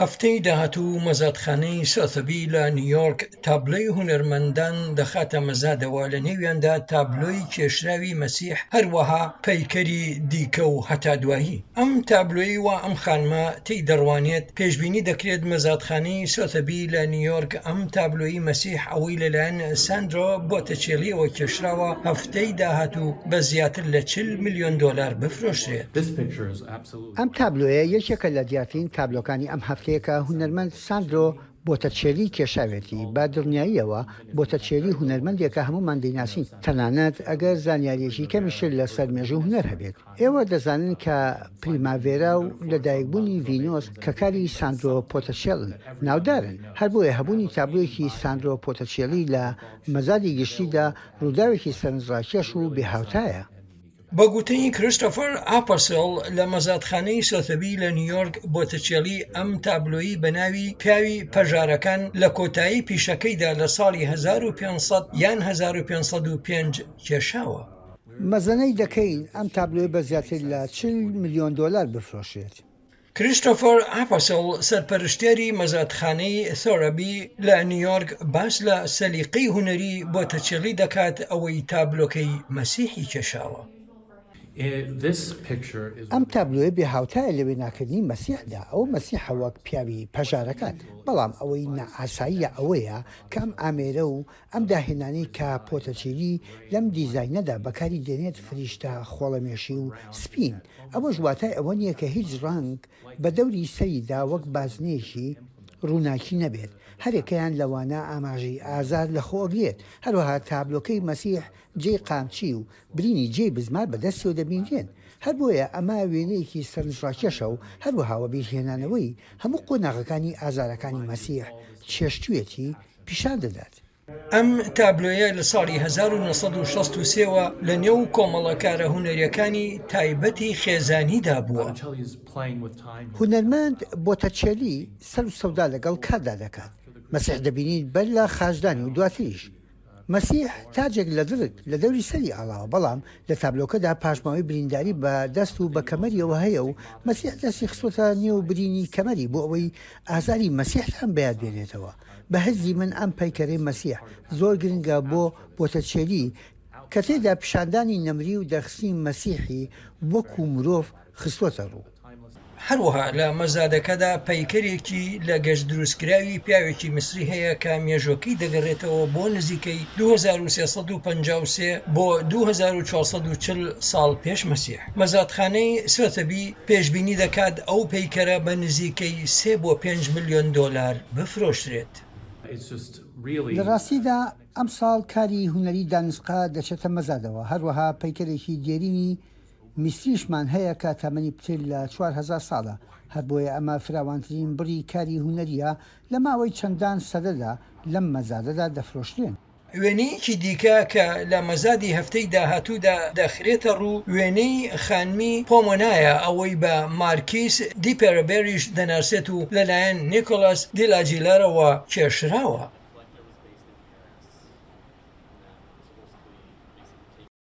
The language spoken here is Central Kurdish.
هەفتەی داهاتوو مەزادخانەی سۆتەبی لە نیویۆرک تابلۆی هونەرمەندان دەخاتە مەزادەوە، لە نێویاندا تابلۆی کێشراوی مەسیح، هەروەها پەیکەری دیکە و هەتا دوایی. ئەم تابلۆی وا ئەم خانمە تێی دەڕوانێت پێشبینی دەکرێت مەزادخانەی سۆتەبی لە نیویۆرک ئەم تابلۆی مەسیح ئەوەی لەلایەن ساندرۆ بۆتەچێلیەوە کێشراوە هەفتەی داهاتوو بە زیاتر لە 40 ملیۆن دۆلار بفرۆشرێت. ئەم تابلۆیە یەکێکە لە دیارترین تابلۆکانی ئەم هەفتەیەکە هونەرمەند ساندرۆ بۆتەچێلی کێشاوێتی با دڵنیاییەوە بۆتەچێلی هونەرمەندێکە هەمومان دەیناسین، تەنانەت ئەگەر زانیاریەکی کەمیشتر لە سەر مێژوو هونەر هەبێت. ئێوە دەزانن کە پریماڤێرا و لەدایکبوونی ڤینۆس کە کاری ساندرۆ پۆتەچێلن ناودارن، هەر بۆیە هەبوونی تابلۆیەکی ساندرۆ پۆتەچێلی لە مەزادی گشتیدا ڕووداوێکی سەرنجڕاکێش و بێهاوتایە. بە گوتەی کریستۆفەر ئاپەسڵ لە مەزادخانەی سۆتەبی لە نیویۆرک بۆتەچێلی ئەم تابلۆیی بە ناوی پیاوی پەژارەکان لە کۆتایی پیشەکەیدا لە ساڵی 1500 یان 1505 کێشاوە. مەزەنەی دەکەین ئەم تابلۆی بە زیاتر لە 40 ملیۆن دۆلار بفرۆشێت. کریستۆفەر ئاپەسڵ سەرپەرشتیاری مەزادخانەی سۆتەبی لە نیویۆرک باس لە سەلیقەی هونەری بۆتەچێلی دەکات ئەوەی تابلۆکەی مەسیحی کێشاوە. ئەم تابلۆیە بێهاوتایە لە وێناکردنی مەسیحدا، ئەو مەسیحە وەک پیاوی پەژارەکان، بەڵام ئەوەی نائاساییە ئەوەیە کە ئەم ئامێرە و ئەم داهێنانی کە پۆتەچێلی لەم دیزاینەدا بەکاری دێنێت فریشتە خۆڵەمێشی و سپین. ئەوە ژواتای ئەوە نییە کە هیچ ڕنگ بە دەوری سەریدا وەک بازنێکی ڕووناکی نەبێت، هەرێکەیان لەوانە ئاماژی ئازار لە خۆگرێت. هەروەها تابلۆکەی مەسیح جێی قامچی و برینی جێی بزمار بەدەستیەوە دەبینێن، هەر بۆیە ئەمە وێنەیەکی سەرنجڕاکێشە و هەروەها بیرهێنانەوەی هەموو قۆناغەکانی ئازارەکانی مەسیح چێشتوێتی پیشان دەدات. ئەم تابلۆیە لە ساڵی 1963ەوە لە نێو کۆمەڵەکارە هونەریەکانی تایبەتی خێزانیدا بووە. هونەرمەند بۆتەچێلی سەر و سەودا لەگەڵ کاردا دەکات. مەسیح دەبینیت بەر لە خاشدانی و دواتریش. مەسیح تاجێک لە درک لە دەوری سەری ئاڵاوە، بەڵام لە تابلۆکەدا پاشماوەی برینداری بە دەست و بە کەمەریەوە هەیە و مەسیح دەستی خستۆتە نێو برینی کەمەری بۆ ئەوەی ئازاری مەسیحتان بەیاد بێنێتەوە. بە هەزی من ئەم پەیکەرەی مەسیح زۆر گرنگە بۆ بۆتەچێلی کە تێدا پیشاندانی نەمری و دەرخستنی مەسیحی وەکو مرۆڤ خستۆتە ڕوو. هەروەها لە مەزادەکەدا پەیکەرێکی لە گەشت دروستکراوی پیاوێکی میسری هەیە کە مێژوەکەی دەگەڕێتەوە بۆ نزیکەی 2353 بۆ 2440 ساڵ پێش مەسیح. مەزادخانەی سۆتەبی پێشبینی دەکات ئەو پەیکەرە بە نزیکەی 3 بۆ 5 ملیۆن دۆلار بفرۆشرێت. لە ڕاستیدا ئەم ساڵ کاری هونەری دانسقا دەچێتە مەزادەوە، هەروەها پەیکەرێکی دێرینی میسریشمان هەیە کە تەمەنی پتر لە 4000 ساڵە، هەر بۆیە ئەمە فراوانترین بڕی کاری هونەریە لە ماوەی چەندان سەدەدا لەم مەزادەدا دەفرۆشرێن. وێنەیەکی دیکە کە لە مەزادی هەفتەی داهاتوودا دەخرێتە ڕوو وێنەی خانمی پۆمۆنایە، ئەوەی بە مارکیس دیپێرەبێریش دەناسێت و لەلایەن نیکۆلاس دیلاجیلەرەوە کێشراوە.